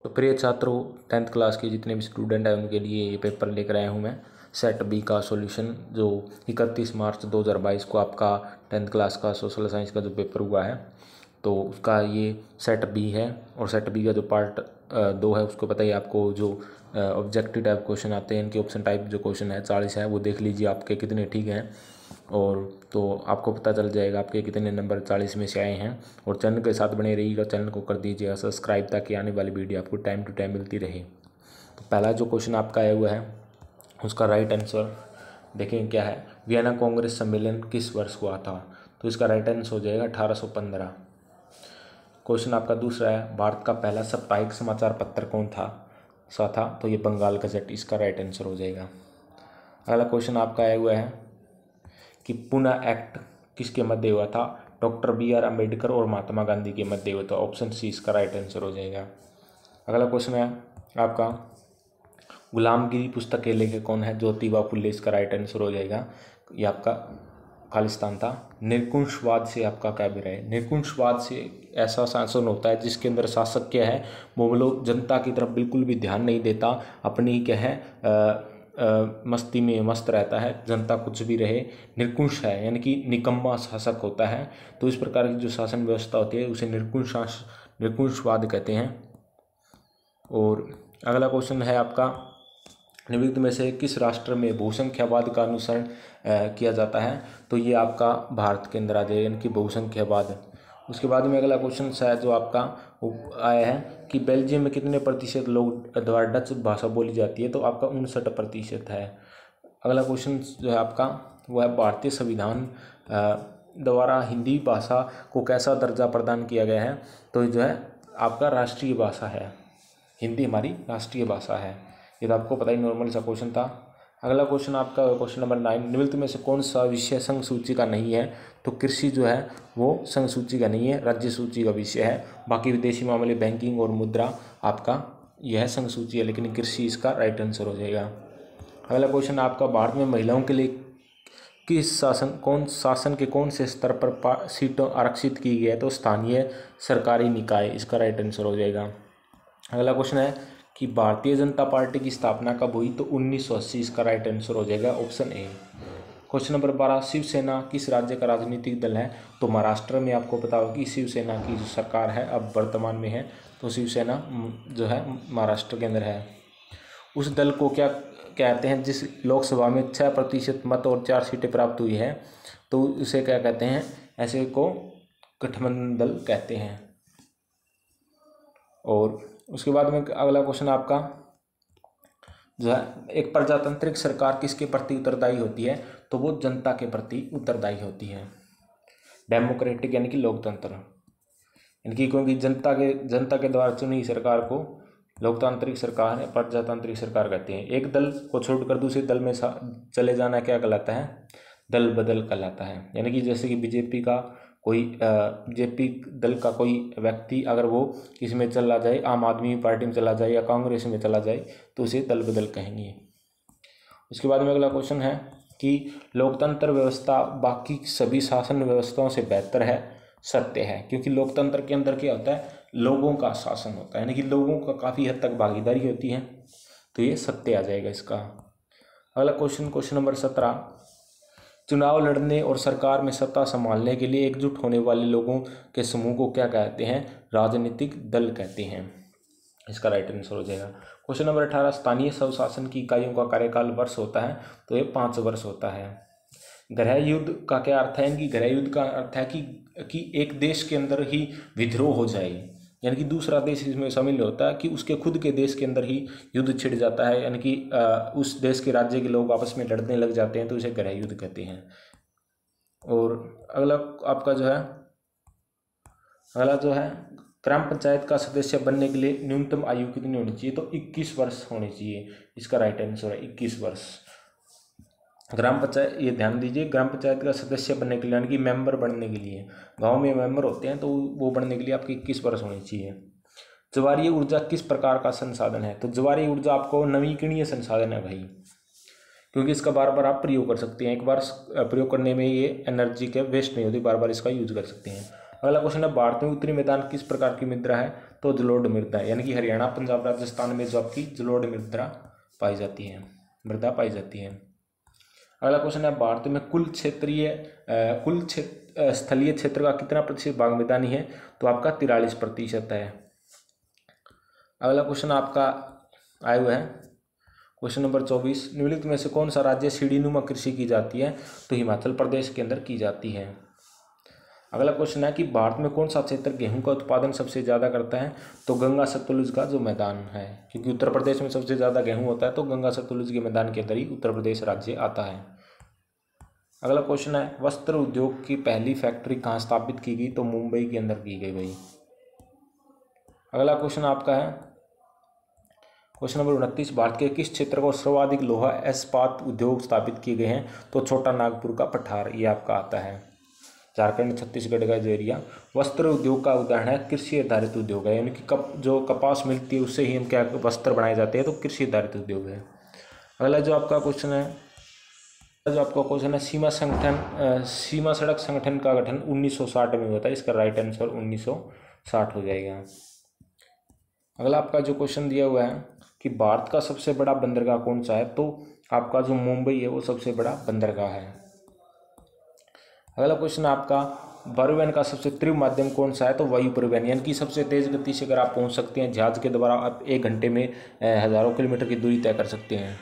तो प्रिय छात्रों, 10th क्लास के जितने भी स्टूडेंट हैं उनके लिए ये पेपर लेकर आया हूँ मैं, सेट बी का सॉल्यूशन, जो 31 मार्च 2022 को आपका 10th क्लास का सोशल साइंस का जो पेपर हुआ है, तो उसका ये सेट बी है। और सेट बी का जो पार्ट 2 है उसको पता ही आपको, जो ऑब्जेक्टिव टाइप क्वेश्चन आते हैं, इनके ऑप्शन टाइप जो क्वेश्चन है 40 है, वो देख लीजिए आपके कितने ठीक हैं, और तो आपको पता चल जाएगा आपके कितने नंबर 40 में से आए हैं। और चैनल के साथ बने रहिएगा, चैनल को कर दीजिएगा सब्सक्राइब, ताकि आने वाली वीडियो आपको टाइम टू टाइम मिलती रहे। तो पहला जो क्वेश्चन आपका आया हुआ है उसका राइट आंसर देखें क्या है। वियना कांग्रेस सम्मेलन किस वर्ष हुआ था? तो इसका राइट आंसर हो जाएगा 1815। क्वेश्चन आपका दूसरा है, भारत का पहला साप्ताहिक समाचार पत्र कौन था? तो ये बंगाल गजट, इसका राइट आंसर हो जाएगा। अगला क्वेश्चन आपका आया हुआ है कि पूना एक्ट किसके मध्य हुआ था? डॉक्टर BR अम्बेडकर और महात्मा गांधी के मध्य हुआ था। ऑप्शन सी इसका राइट आंसर हो जाएगा। अगला क्वेश्चन है आपका, गुलामगिरी पुस्तक के लेखक कौन है? ज्योतिबा फुले, इसका राइट आंसर हो जाएगा। ये आपका खालिस्तान था। निरंकुशवाद से आपका क्या अभिप्राय है? निरंकुशवाद से ऐसा शासन होता है जिसके अंदर शासक क्या है, वो लोग जनता की तरफ बिल्कुल भी ध्यान नहीं देता, अपनी क्या है मस्ती में मस्त रहता है, जनता कुछ भी रहे, निरंकुश है, यानी कि निकम्मा शासक होता है। तो इस प्रकार की जो शासन व्यवस्था होती है उसे निरंकुशवाद कहते हैं। और अगला क्वेश्चन है आपका, निम्नलिखित में से किस राष्ट्र में बहुसंख्यावाद का अनुसरण किया जाता है? तो ये आपका भारत के अंदर आ जाएगा, यानी कि बहुसंख्यावाद। उसके बाद में अगला क्वेश्चन शायद जो आपका आया है कि बेल्जियम में कितने प्रतिशत लोग द्वारा डच भाषा बोली जाती है? तो आपका 59% है। अगला क्वेश्चन जो है आपका वो है, भारतीय संविधान द्वारा हिंदी भाषा को कैसा दर्जा प्रदान किया गया है? तो जो है आपका राष्ट्रीय भाषा है, हिंदी हमारी राष्ट्रीय भाषा है। ये तो आपको पता ही, नॉर्मल सा क्वेश्चन था। अगला क्वेश्चन आपका क्वेश्चन नंबर 9, निम्नलिखित में से कौन सा विषय संघ सूची का नहीं है? तो कृषि जो है वो संघ सूची का नहीं है, राज्य सूची का विषय है। बाकी विदेशी मामले, बैंकिंग और मुद्रा आपका यह संघ सूची है, लेकिन कृषि इसका राइट आंसर हो जाएगा। अगला क्वेश्चन आपका, भारत में महिलाओं के लिए शासन के कौन से स्तर पर सीटें आरक्षित की गई है? तो स्थानीय सरकारी निकाय, इसका राइट आंसर हो जाएगा। अगला क्वेश्चन है कि भारतीय जनता पार्टी की स्थापना कब हुई? तो 1980, इसका राइट आंसर हो जाएगा option A. Question number 12, Shiv Sena किस राज्य का राजनीतिक दल है? तो महाराष्ट्र में आपको पता होगा कि शिवसेना की जो सरकार है अब वर्तमान में है, तो शिवसेना जो है महाराष्ट्र के अंदर है। उस दल को क्या कहते हैं जिस लोकसभा में 6% मत और 4 सीटें प्राप्त हुई है? तो उसे क्या कहते हैं? ऐसे को गठबंधन दल कहते हैं। और उसके बाद में अगला क्वेश्चन आपका जो है, एक प्रजातांत्रिक सरकार किसके प्रति उत्तरदायी होती है? तो वो जनता के प्रति उत्तरदायी होती है। डेमोक्रेटिक यानी कि लोकतंत्र, यानी कि क्योंकि जनता के द्वारा चुनी सरकार को लोकतांत्रिक सरकार है, प्रजातांत्रिक सरकार कहते हैं। एक दल को छोड़कर दूसरे दल में चले जाना क्या कहलाता है? दल बदल कहलाता है। यानी कि जैसे कि बीजेपी दल का कोई व्यक्ति अगर वो इसमें चला जाए, आम आदमी पार्टी में चला जाए या कांग्रेस में चला जाए, तो उसे दल बदल कहेंगे। उसके बाद में अगला क्वेश्चन है कि लोकतंत्र व्यवस्था बाकी सभी शासन व्यवस्थाओं से बेहतर है? सत्य है, क्योंकि लोकतंत्र के अंदर क्या होता है? लोगों का शासन होता है, यानी कि लोगों का काफ़ी हद तक भागीदारी होती है, तो ये सत्य आ जाएगा इसका। अगला क्वेश्चन नंबर 17, चुनाव लड़ने और सरकार में सत्ता संभालने के लिए एकजुट होने वाले लोगों के समूह को क्या कहते हैं? राजनीतिक दल कहते हैं, इसका राइट आंसर हो जाएगा। क्वेश्चन नंबर 18, स्थानीय स्वशासन की इकाइयों का कार्यकाल वर्ष होता है? तो ये 5 वर्ष होता है। गृह युद्ध का क्या अर्थ है? इनकी गृह युद्ध का अर्थ है कि एक देश के अंदर ही विद्रोह हो जाए, यानी कि दूसरा देश इसमें शामिल होता है कि उसके खुद के देश के अंदर ही युद्ध छिड़ जाता है, यानी कि उस देश के राज्य के लोग आपस में लड़ने लग जाते हैं, तो इसे गृह युद्ध कहते हैं। और अगला आपका जो है ग्राम पंचायत का सदस्य बनने के लिए न्यूनतम आयु कितनी होनी चाहिए? तो 21 वर्ष होनी चाहिए, इसका राइट आंसर है 21 वर्ष। ग्राम पंचायत, ये ध्यान दीजिए, ग्राम पंचायत का सदस्य बनने के लिए, यानी कि मेंबर बनने के लिए, गांव में मेंबर होते हैं तो वो बनने के लिए आपकी 21 वर्ष होनी चाहिए। ज्वारीय ऊर्जा किस प्रकार का संसाधन है? तो ज्वारीय ऊर्जा आपको नवीकरणीय संसाधन है भाई, क्योंकि इसका बार बार आप प्रयोग कर सकते हैं। एक बार प्रयोग करने में ये एनर्जी के वेस्ट नहीं होती, बार बार इसका यूज कर सकते हैं। अगला क्वेश्चन है, भारत में उत्तरी मैदान किस प्रकार की मुद्रा है? तो जलोढ़ मृदा, यानी कि हरियाणा पंजाब राजस्थान में जो आपकी जलोढ़ मृदा पाई जाती है, मृदा पाई जाती है। अगला क्वेश्चन है, भारत में कुल स्थलीय क्षेत्र का कितना प्रतिशत भाग मैदानी है? तो आपका 43% है। अगला क्वेश्चन आपका आया हुआ है क्वेश्चन नंबर 24, निम्नलिखित में से कौन सा राज्य सीढ़ीनुमा कृषि की जाती है? तो हिमाचल प्रदेश के अंदर की जाती है। अगला क्वेश्चन है कि भारत में कौन सा क्षेत्र गेहूं का उत्पादन सबसे ज़्यादा करता है? तो गंगा सतलुज का जो मैदान है, क्योंकि उत्तर प्रदेश में सबसे ज़्यादा गेहूं होता है, तो गंगा सतलुज के मैदान के अंदर ही उत्तर प्रदेश राज्य आता है। अगला क्वेश्चन है, वस्त्र उद्योग की पहली फैक्ट्री कहाँ स्थापित की गई? तो मुंबई के अंदर की गई भाई। अगला क्वेश्चन आपका है क्वेश्चन नंबर 29, भारत के किस क्षेत्र को सर्वाधिक लोहा इस्पात उद्योग स्थापित किए गए हैं? तो छोटा नागपुर का पठार, ये आपका आता है झारखंड छत्तीसगढ़ का जो एरिया। वस्त्र उद्योग का उदाहरण है कृषि आधारित उद्योग है, यानी कि जो कपास मिलती है उससे ही हम क्या वस्त्र बनाए जाते हैं, तो कृषि आधारित उद्योग है। अगला जो आपका क्वेश्चन है सीमा सड़क संगठन का गठन 1960 में हुआ था, इसका राइट आंसर 1960 हो जाएगा। अगला आपका जो क्वेश्चन दिया हुआ है कि भारत का सबसे बड़ा बंदरगाह कौन सा है? तो आपका जो मुंबई है वो सबसे बड़ा बंदरगाह है। अगला क्वेश्चन आपका, परिवहन का सबसे तीव्र माध्यम कौन सा है? तो वायु परिवहन, यानी कि सबसे तेज गति से अगर आप पहुंच सकते हैं जहाज के द्वारा, आप 1 घंटे में हज़ारों किलोमीटर की दूरी तय कर सकते हैं।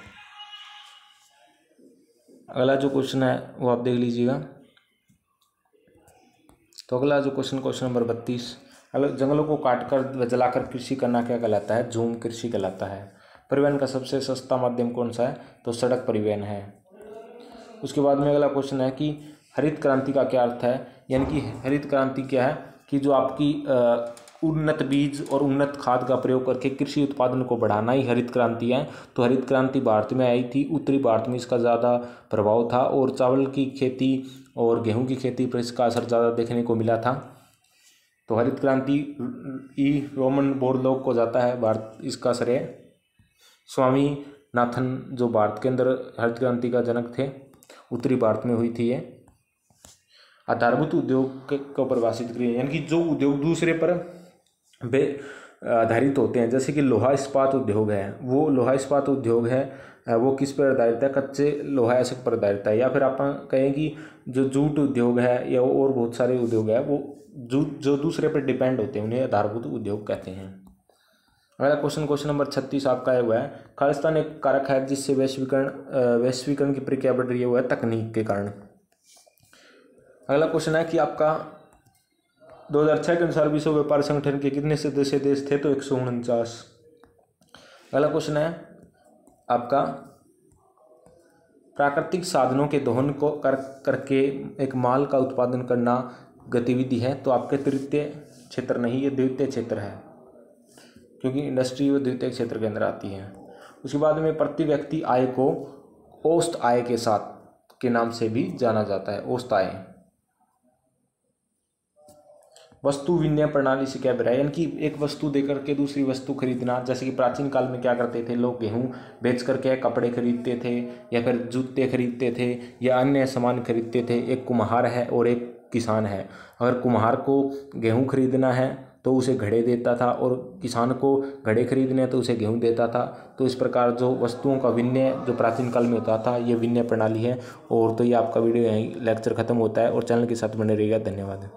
अगला जो क्वेश्चन है वो आप देख लीजिएगा। तो अगला जो क्वेश्चन नंबर 32, जंगलों को काटकर व जलाकर कृषि करना क्या कहलाता है? झूम कृषि कहलाता है। परिवहन का सबसे सस्ता माध्यम कौन सा है? तो सड़क परिवहन है। उसके बाद में अगला क्वेश्चन है कि हरित क्रांति का क्या अर्थ है? यानी कि हरित क्रांति क्या है कि जो आपकी उन्नत बीज और उन्नत खाद का प्रयोग करके कृषि उत्पादन को बढ़ाना ही हरित क्रांति है। तो हरित क्रांति भारत में आई थी, उत्तरी भारत में इसका ज़्यादा प्रभाव था और चावल की खेती और गेहूं की खेती पर इसका असर ज़्यादा देखने को मिला था। तो हरित क्रांति रोमन बोरलॉग को जाता है भारत, इसका श्रेय स्वामीनाथन जो भारत के अंदर हरित क्रांति का जनक थे, उत्तरी भारत में हुई थी ये। आधारभूत उद्योग को परिभाषित करिए, यानी कि जो उद्योग दूसरे पर आधारित होते हैं, जैसे कि लोहा इस्पात उद्योग है, वो लोहा इस्पात उद्योग है वो किस पर आधारित है? कच्चे लोहा ऐसे पर आधारित है। या फिर आप कहें कि जो जूट उद्योग है या और बहुत सारे उद्योग है वो जो दूसरे पर डिपेंड होते हैं, उन्हें आधारभूत उद्योग कहते हैं। अगला क्वेश्चन नंबर 36 आपका आया हुआ है, खालिस्तान एक कारक है जिससे वैश्वीकरण की प्रक्रिया बढ़ रही है, वो है तकनीक के कारण। अगला क्वेश्चन है कि आपका 2006 के अनुसार विश्व व्यापार संगठन के कितने सदस्य देश थे? तो 149। अगला क्वेश्चन है आपका, प्राकृतिक साधनों के दोहन को करके एक माल का उत्पादन करना गतिविधि है। तो आपके तृतीय क्षेत्र नहीं, ये द्वितीय क्षेत्र है, क्योंकि इंडस्ट्री वो द्वितीय क्षेत्र के अंदर आती है। उसके बाद में प्रति व्यक्ति आय को औसत आय के साथ के नाम से भी जाना जाता है, औसत आय। वस्तु विनिमय प्रणाली से क्या अभिप्राय? यानी कि एक वस्तु देकर के दूसरी वस्तु खरीदना, जैसे कि प्राचीन काल में क्या करते थे लोग, गेहूं बेच करके कपड़े खरीदते थे या फिर जूते खरीदते थे या अन्य सामान खरीदते थे। एक कुम्हार है और एक किसान है। अगर कुम्हार को गेहूं खरीदना है तो उसे घड़े देता था और किसान को घड़े खरीदने हैं तो उसे गेहूं देता था। तो इस प्रकार जो वस्तुओं का विनिमय जो प्राचीन काल में होता था, ये विनिमय प्रणाली है। और तो ये आपका वीडियो यहीं लेक्चर खत्म होता है और चैनल के साथ बने रहिएगा। धन्यवाद।